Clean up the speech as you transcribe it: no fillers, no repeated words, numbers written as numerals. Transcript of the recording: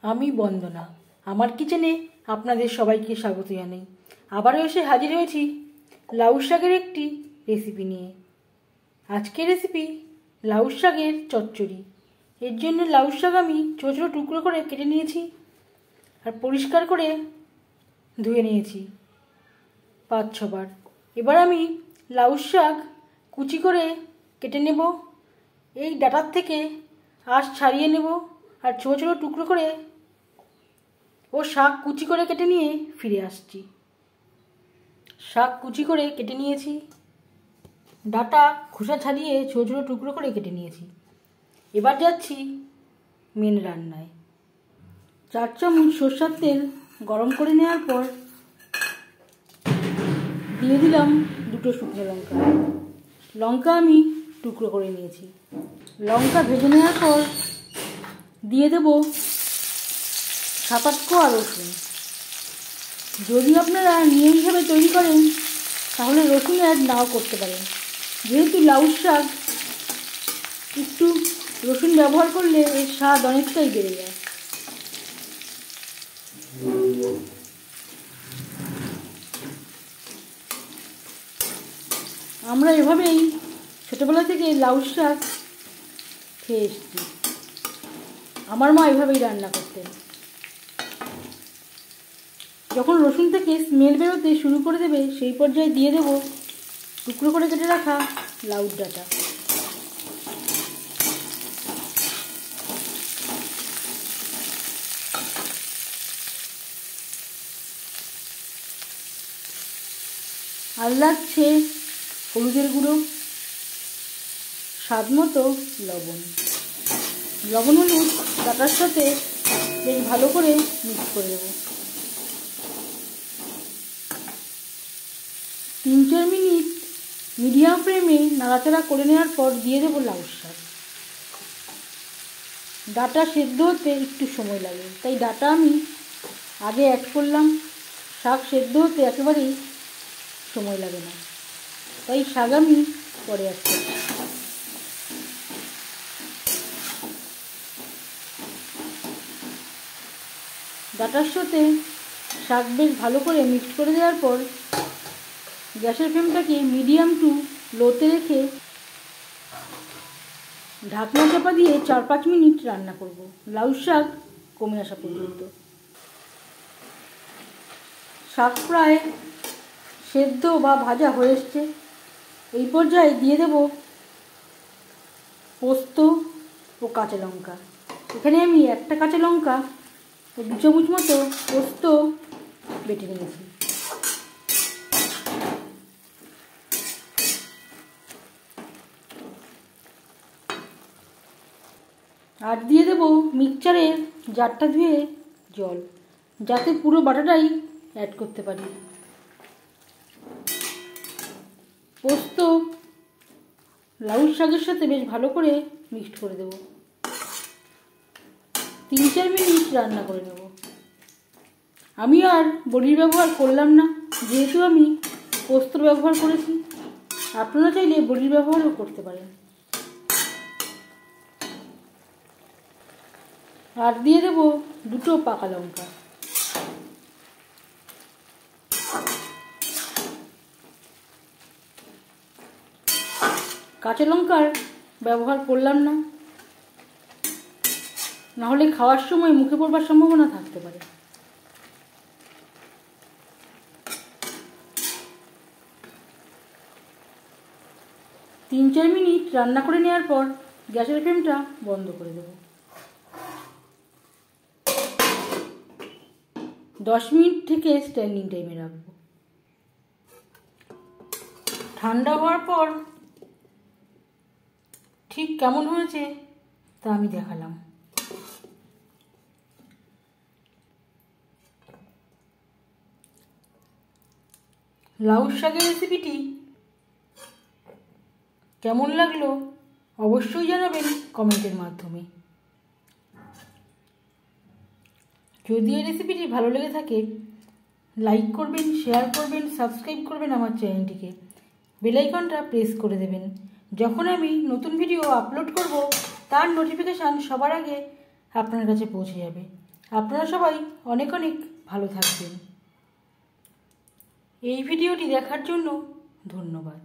আমি বন্দনা, আমার কিচেনে আপনাদের সবাইকে স্বাগত জানাই। আবারও এসে হাজির হয়েছি লাউ শাকের একটি রেসিপি নিয়ে। আজকের রেসিপি লাউ শাকের চচ্চড়ি। এর জন্য লাউ শাক আমি ছোটো ছোটো টুকরো করে কেটে নিয়েছি আর পরিষ্কার করে ধুয়ে নিয়েছি 5-6 বার। এবার আমি লাউ শাক কুচি করে কেটে নেব। এই ডাঁটার থেকে আঁশ ছাড়িয়ে নেব আর ছোটো ছোটো টুকরো করে শাক কুচি করে কেটে নিয়ে ফিরে আসছি। শাক কুচি করে কেটে নিয়েছি, ডাঁটা খোসা ছাড়িয়ে ছোটো ছোটো টুকরো করে কেটে নিয়েছি। এবার যাচ্ছি মেন রান্নায়। 4 চামচ সরষের তেল গরম করে নেওয়ার পর দিয়ে দিলাম 2 শুকনো লঙ্কা। লঙ্কা আমি টুকরো করে নিয়েছি। লঙ্কা ভেজে নেওয়ার পর দিয়ে দেব 7-8 কোয়া রসুন। যদি আপনারা নিয়মভাবে তৈরি করেন তাহলে রসুন অ্যাড নাও করতে পারেন। যেহেতু লাউ শাক একটু রসুন ব্যবহার করলে এর স্বাদ অনেকটাই বেড়ে যায়। আমরা এভাবেই ছোটোবেলা থেকে লাউ শাক খেয়ে এসেছি। আমার মা এভাবেই রান্না করতেন। যখন রসুন থেকে স্মেল বেরোতে শুরু করে দেবে সেই পর্যায়ে দিয়ে দেব টুকরো করে কেটে রাখা লাউ ডাঁটা। আর লাগছে হলুদের গুঁড়ো, স্বাদ মতো লবণ। লবণ হলুদ ডাঁটার সাথে বেশ ভালো করে মিক্স করে দেবো। 3-4 মিনিট মিডিয়াম ফ্লেমে নাড়াচাড়া করে নেওয়ার পর দিয়ে দেবো লাউ শাক। ডাঁটা সেদ্ধ হতে একটু সময় লাগে, তাই ডাঁটা আমি আগে অ্যাড করলাম। শাক সেদ্ধ হতে একেবারেই সময় লাগে না, তাই শাক আমি পরে অ্যাড করব। ডাঁটার সাথে শাক বেশ ভালো করে মিক্স করে দেওয়ার পর গ্যাসের ফ্লেমটাকে মিডিয়াম টু লোতে রেখে ঢাকনা চাপা দিয়ে 4-5 মিনিট রান্না করব, লাউ শাক কমে আসা পর্যন্ত। শাক প্রায় সেদ্ধ বা ভাজা হয়ে এসছে। এই পর্যায়ে দিয়ে দেব পোস্ত ও কাঁচা লঙ্কা। এখানে আমি 1টা কাঁচা লঙ্কা ও 2 চামচ মতো পোস্ত বেটে নিয়েছি। আর দিয়ে দেব মিক্সচারের জারটা ধুয়ে জল, যাতে পুরো বাটাটাই অ্যাড করতে পারি। পোস্ত লাউ শাকের সাথে বেশ ভালো করে মিক্সড করে দেব। 3-4 মিনিট রান্না করে নেব। আমি আর বড়ির ব্যবহার করলাম না, যেহেতু আমি পোস্তর ব্যবহার করেছি। আপনারা চাইলে বড়ির ব্যবহারও করতে পারেন। আর দিয়ে দেব 2 পাকা লঙ্কা। কাঁচা লঙ্কার ব্যবহার করলাম না, নাহলে খাওয়ার সময় মুখে পড়বার সম্ভাবনা থাকতে পারে। তিন 4 মিনিট রান্না করে নেওয়ার পর গ্যাসের ফ্লেমটা বন্ধ করে দেব। 10 মিনিট থেকে স্ট্যান্ডিং টাইমে রাখবো। ঠান্ডা হওয়ার পর ঠিক কেমন হয়েছে তা আমি দেখালাম। লাউ শাকের রেসিপিটি কেমন লাগলো অবশ্যই জানাবেন কমেন্টের মাধ্যমে। যদি এই রেসিপিটি ভালো লেগে থাকে লাইক করবেন, শেয়ার করবেন, সাবস্ক্রাইব করবেন আমার চ্যানেলটিকে। বেল আইকনটা প্রেস করে দেবেন। যখন আমি নতুন ভিডিও আপলোড করব তার নোটিফিকেশান সবার আগে আপনার কাছে পৌঁছে যাবে। আপনারা সবাই অনেক অনেক ভালো থাকবেন। এই ভিডিওটি দেখার জন্য ধন্যবাদ।